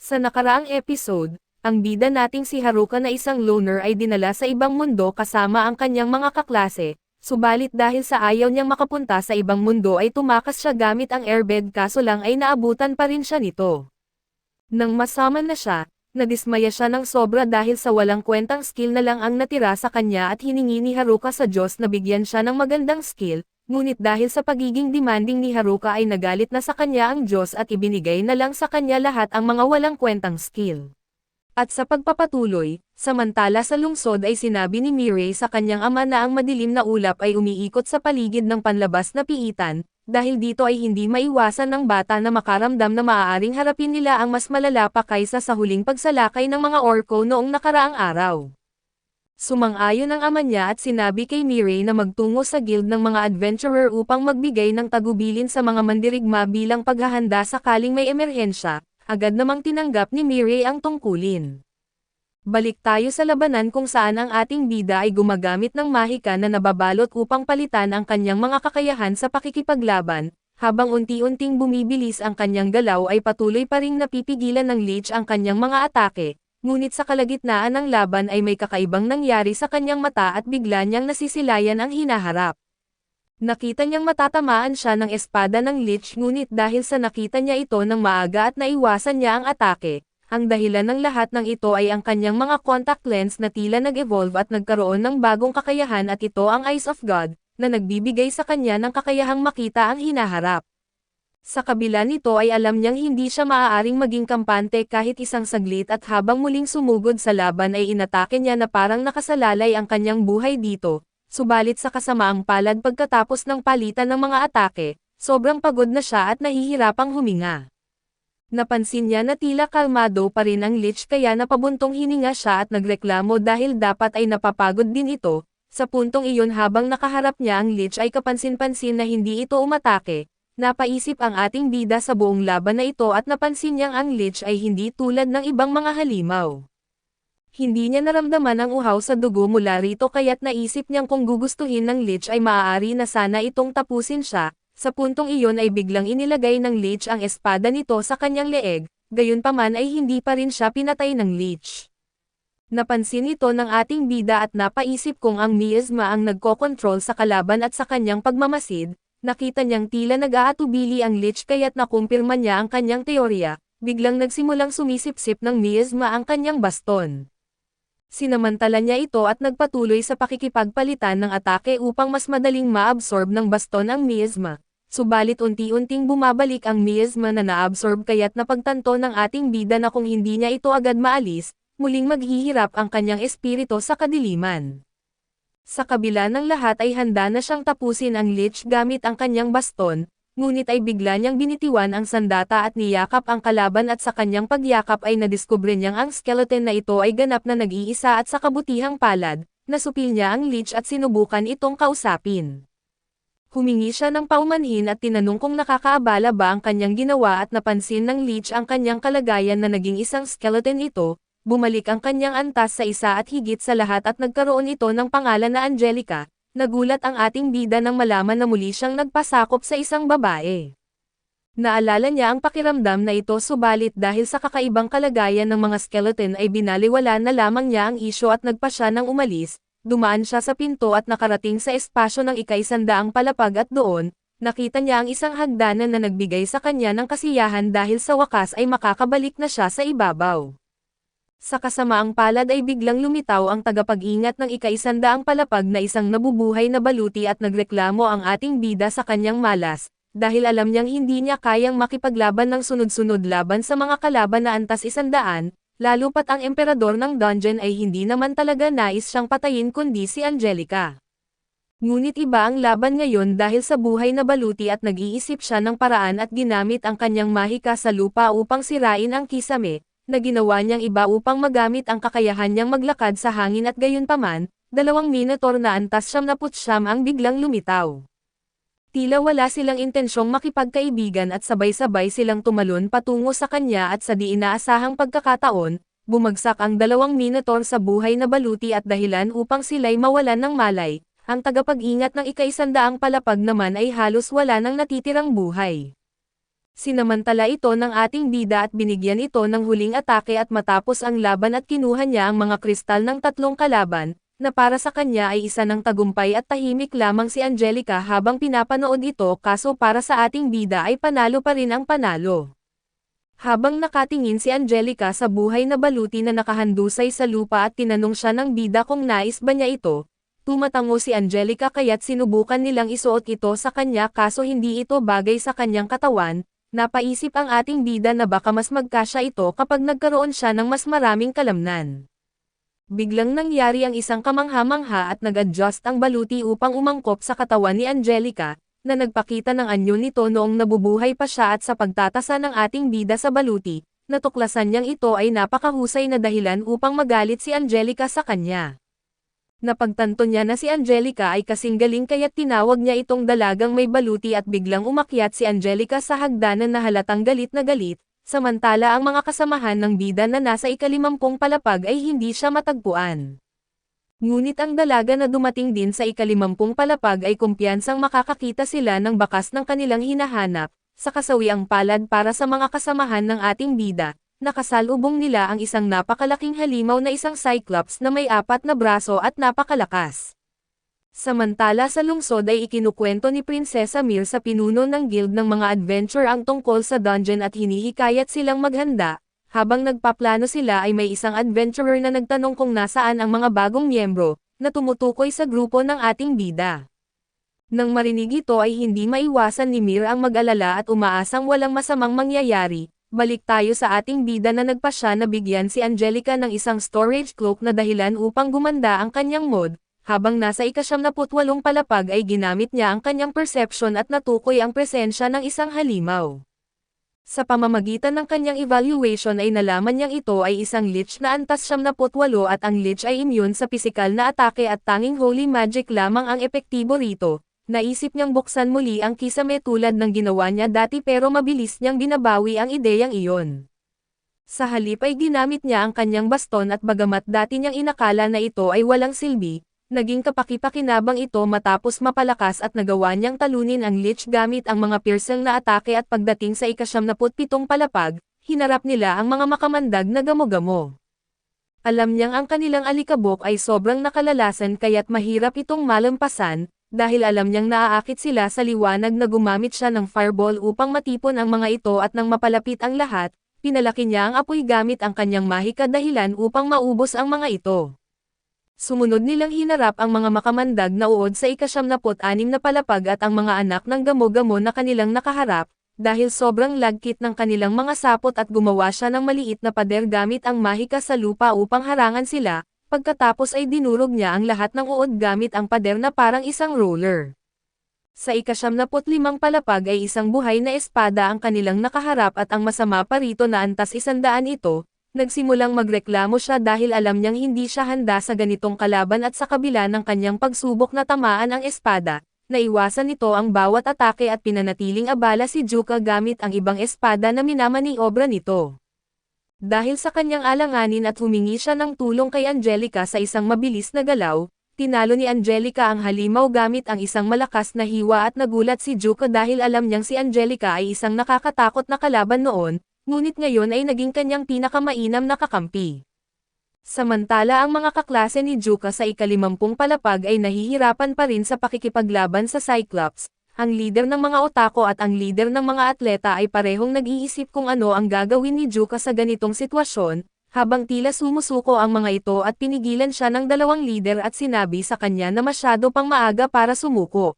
Sa nakaraang episode, ang bida nating si Haruka na isang loner ay dinala sa ibang mundo kasama ang kanyang mga kaklase, subalit dahil sa ayaw niyang makapunta sa ibang mundo ay tumakas siya gamit ang airbed kaso lang ay naabutan pa rin siya nito. Nang masaman na siya, nadismaya siya ng sobra dahil sa walang kwentang skill na lang ang natira sa kanya at hiningi ni Haruka sa Diyos na bigyan siya ng magandang skill, ngunit dahil sa pagiging demanding ni Haruka ay nagalit na sa kanya ang Diyos at ibinigay na lang sa kanya lahat ang mga walang kwentang skill. At sa pagpapatuloy, samantala sa lungsod ay sinabi ni Mirei sa kanyang ama na ang madilim na ulap ay umiikot sa paligid ng panlabas na piitan, dahil dito ay hindi maiwasan ng bata na makaramdam na maaaring harapin nila ang mas malala pa kaysa sa huling pagsalakay ng mga orko noong nakaraang araw. Sumang-ayon ang ama niya at sinabi kay Mirei na magtungo sa guild ng mga adventurer upang magbigay ng tagubilin sa mga mandirigma bilang paghahanda sakaling may emerhensya. Agad namang tinanggap ni Mirei ang tungkulin. Balik tayo sa labanan kung saan ang ating bida ay gumagamit ng mahika na nababalot upang palitan ang kanyang mga kakayahan sa pakikipaglaban, habang unti-unting bumibilis ang kanyang galaw ay patuloy pa ring napipigilan ng leech ang kanyang mga atake. Ngunit sa kalagitnaan ng laban ay may kakaibang nangyari sa kanyang mata at bigla niyang nasisilayan ang hinaharap. Nakita niyang matatamaan siya ng espada ng leech ngunit dahil sa nakita niya ito ng maaga at naiwasan niya ang atake, ang dahilan ng lahat ng ito ay ang kanyang mga contact lens na tila nag-evolve at nagkaroon ng bagong kakayahan at ito ang Eyes of God, na nagbibigay sa kanya ng kakayahang makita ang hinaharap. Sa kabila nito ay alam niyang hindi siya maaaring maging kampante kahit isang saglit at habang muling sumugod sa laban ay inatake niya na parang nakasalalay ang kanyang buhay dito, subalit sa kasamaang palad pagkatapos ng palitan ng mga atake, sobrang pagod na siya at nahihirapang huminga. Napansin niya na tila kalmado pa rin ang leech kaya napabuntong hininga siya at nagreklamo dahil dapat ay napapagod din ito, sa puntong iyon habang nakaharap niya ang leech ay kapansin-pansin na hindi ito umatake. Napaisip ang ating bida sa buong laban na ito at napansin niyang ang leech ay hindi tulad ng ibang mga halimaw. Hindi niya naramdaman ang uhaw sa dugo mula rito kaya't naisip niyang kung gugustuhin ng leech ay maaari na sana itong tapusin siya, sa puntong iyon ay biglang inilagay ng leech ang espada nito sa kanyang leeg, gayunpaman ay hindi pa rin siya pinatay ng leech. Napansin ito ng ating bida at napaisip kung ang miasma ang nagkokontrol sa kalaban at sa kanyang pagmamasid. Nakita niyang tila nag-aatubili ang leech kaya't nakumpirma niya ang kanyang teorya, biglang nagsimulang sumisipsip ng miasma ang kanyang baston. Sinamantala niya ito at nagpatuloy sa pakikipagpalitan ng atake upang mas madaling maabsorb ng baston ang miasma, subalit unti-unting bumabalik ang miasma na naabsorb kaya't napagtanto ng ating bida na kung hindi niya ito agad maalis, muling maghihirap ang kanyang espiritu sa kadiliman. Sa kabila ng lahat ay handa na siyang tapusin ang leech gamit ang kanyang baston, ngunit ay bigla niyang binitiwan ang sandata at niyakap ang kalaban at sa kanyang pagyakap ay nadiskubre niyang ang skeleton na ito ay ganap na nag-iisa at sa kabutihang palad, nasupil niya ang leech at sinubukan itong kausapin. Humingi siya ng paumanhin at tinanong kung nakakaabala ba ang kanyang ginawa at napansin ng leech ang kanyang kalagayan na naging isang skeleton ito. Bumalik ang kanyang antas sa isa at higit sa lahat at nagkaroon ito ng pangalan na Angelica. Nagulat ang ating bida nang malaman na muli siyang nagpasakop sa isang babae. Naalala niya ang pakiramdam na ito subalit dahil sa kakaibang kalagayan ng mga skeleton ay binaliwala na lamang niya ang isyo at nagpa siya ng umalis, dumaan siya sa pinto at nakarating sa espasyo ng ika-100 palapag at doon, nakita niya ang isang hagdanan na nagbigay sa kanya ng kasiyahan dahil sa wakas ay makakabalik na siya sa ibabaw. Sa kasamaang palad ay biglang lumitaw ang tagapag-ingat ng ika-100 palapag na isang nabubuhay na baluti at nagreklamo ang ating bida sa kanyang malas, dahil alam niyang hindi niya kayang makipaglaban ng sunod-sunod laban sa mga kalaban na antas 100, lalo pat ang emperador ng dungeon ay hindi naman talaga nais siyang patayin kundi si Angelica. Ngunit iba ang laban ngayon dahil sa buhay na baluti at nag-iisip siya ng paraan at ginamit ang kanyang mahika sa lupa upang sirain ang kisame, na ginawa niyang iba upang magamit ang kakayahan niyang maglakad sa hangin at gayunpaman, 2 minotaur na antas 99 ang biglang lumitaw. Tila wala silang intensyong makipagkaibigan at sabay-sabay silang tumalon patungo sa kanya at sa di inaasahang pagkakataon, bumagsak ang 2 minotaur sa buhay na baluti at dahilan upang sila'y mawalan ng malay, ang tagapag-ingat ng ika-100 palapag naman ay halos wala nang natitirang buhay. Sinamantala ito ng ating bida at binigyan ito ng huling atake at matapos ang laban at kinuha niya ang mga kristal ng tatlong kalaban, na para sa kanya ay isa ng tagumpay at tahimik lamang si Angelica habang pinapanood ito kaso para sa ating bida ay panalo pa rin ang panalo. Habang nakatingin si Angelica sa buhay na baluti na nakahandusay sa lupa at tinanong siya ng bida kung nais ba niya ito, tumatango si Angelica kaya't sinubukan nilang isuot ito sa kanya kaso hindi ito bagay sa kanyang katawan. Napaisip ang ating bida na baka mas magkasya ito kapag nagkaroon siya ng mas maraming kalamnan. Biglang nangyari ang isang kamangha-mangha at nag-adjust ang baluti upang umangkop sa katawan ni Angelica, na nagpakita ng anyo nito noong nabubuhay pa siya at sa pagtatasa ng ating bida sa baluti, natuklasan niyang ito ay napakahusay na dahilan upang magalit si Angelica sa kanya. Napagtanto niya na si Angelica ay kasing galing kaya't tinawag niya itong dalagang may baluti at biglang umakyat si Angelica sa hagdanan na halatang galit na galit, samantala ang mga kasamahan ng bida na nasa ika-50 palapag ay hindi siya matagpuan. Ngunit ang dalaga na dumating din sa ika-50 palapag ay kumpiyansang makakakita sila ng bakas ng kanilang hinahanap, sa kasawiang palad para sa mga kasamahan ng ating bida. Nakasalubong nila ang isang napakalaking halimaw na isang cyclops na may 4 na braso at napakalakas. Samantala sa lungsod ay ikinukwento ni Prinsesa Mir sa pinuno ng guild ng mga adventure ang tungkol sa dungeon at hinihikayat silang maghanda. Habang nagpaplano sila ay may isang adventurer na nagtanong kung nasaan ang mga bagong miyembro, na tumutukoy sa grupo ng ating bida. Nang marinig ito ay hindi maiwasan ni Mir ang mag-alala at umaasang walang masamang mangyayari. Balik tayo sa ating bida na nagpasya na bigyan si Angelica ng isang storage cloak na dahilan upang gumanda ang kanyang mood, habang nasa ika-78 palapag ay ginamit niya ang kanyang perception at natukoy ang presensya ng isang halimaw. Sa pamamagitan ng kanyang evaluation ay nalaman niyang ito ay isang lich na antas 78 at ang lich ay immune sa pisikal na atake at tanging holy magic lamang ang epektibo rito. Naisip niyang buksan muli ang kisame tulad ng ginawa niya dati pero mabilis niyang binabawi ang ideyang iyon. Sa halip ay ginamit niya ang kanyang baston at bagamat dati niyang inakala na ito ay walang silbi, naging kapaki-pakinabang ito matapos mapalakas at nagawa niyang talunin ang lich gamit ang mga piercing na atake at pagdating sa ika-77 palapag, hinarap nila ang mga makamandag na gamo-gamo. Alam niyang ang kanilang alikabok ay sobrang nakalalasan kaya't mahirap itong malampasan, dahil alam niyang naaakit sila sa liwanag na gumamit siya ng fireball upang matipon ang mga ito at nang mapalapit ang lahat, pinalaki niya ang apoy gamit ang kanyang mahika dahilan upang maubos ang mga ito. Sumunod nilang hinarap ang mga makamandag na uod sa ika-76 na palapag at ang mga anak ng gamo-gamo na kanilang nakaharap, dahil sobrang lagkit ng kanilang mga sapot at gumawa siya ng maliit na pader gamit ang mahika sa lupa upang harangan sila. Pagkatapos ay dinurog niya ang lahat ng uod gamit ang pader na parang isang roller. Sa ika-75 palapag ay isang buhay na espada ang kanilang nakaharap at ang masama pa rito na antas 100 ito, nagsimulang magreklamo siya dahil alam niyang hindi siya handa sa ganitong kalaban at sa kabila ng kanyang pagsubok na tamaan ang espada, naiwasan nito ang bawat atake at pinanatiling abala si Juka gamit ang ibang espada na minamaniobra nito. Dahil sa kanyang alanganin at humingi siya ng tulong kay Angelica sa isang mabilis na galaw, tinalo ni Angelica ang halimaw gamit ang isang malakas na hiwa at nagulat si Juka dahil alam niyang si Angelica ay isang nakakatakot na kalaban noon, ngunit ngayon ay naging kanyang pinakamainam na kakampi. Samantala ang mga kaklase ni Juka sa ika-50 palapag ay nahihirapan pa rin sa pakikipaglaban sa Cyclops. Ang leader ng mga otako at ang leader ng mga atleta ay parehong nag-iisip kung ano ang gagawin ni Juka sa ganitong sitwasyon, habang tila sumusuko ang mga ito at pinigilan siya ng dalawang leader at sinabi sa kanya na masyado pang maaga para sumuko.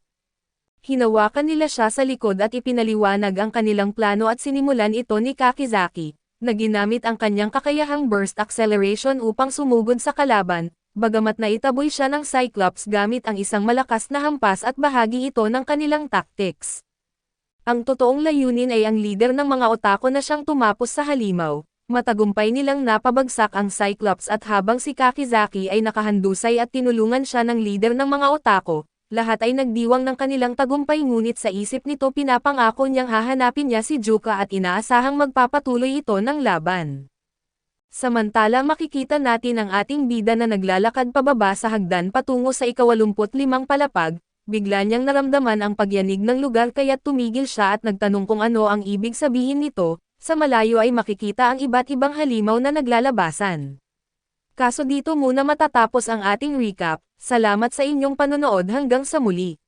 Hinawakan nila siya sa likod at ipinaliwanag ang kanilang plano at sinimulan ito ni Kakizaki, na ginamit ang kanyang kakayahang burst acceleration upang sumugod sa kalaban. Bagamat naitaboy siya ng Cyclops gamit ang isang malakas na hampas at bahagi ito ng kanilang tactics. Ang totoong layunin ay ang leader ng mga otako na siyang tumapos sa halimaw. Matagumpay nilang napabagsak ang Cyclops at habang si Kakizaki ay nakahandusay at tinulungan siya ng leader ng mga otako, lahat ay nagdiwang ng kanilang tagumpay ngunit sa isip nito pinapangako niyang hahanapin niya si Juka at inaasahang magpapatuloy ito ng laban. Samantala makikita natin ang ating bida na naglalakad pababa sa hagdan patungo sa ika-85 palapag, bigla niyang naramdaman ang pagyanig ng lugar kaya tumigil siya at nagtanong kung ano ang ibig sabihin nito, sa malayo ay makikita ang iba't ibang halimaw na naglalabasan. Kaso dito muna matatapos ang ating recap, salamat sa inyong panonood hanggang sa muli.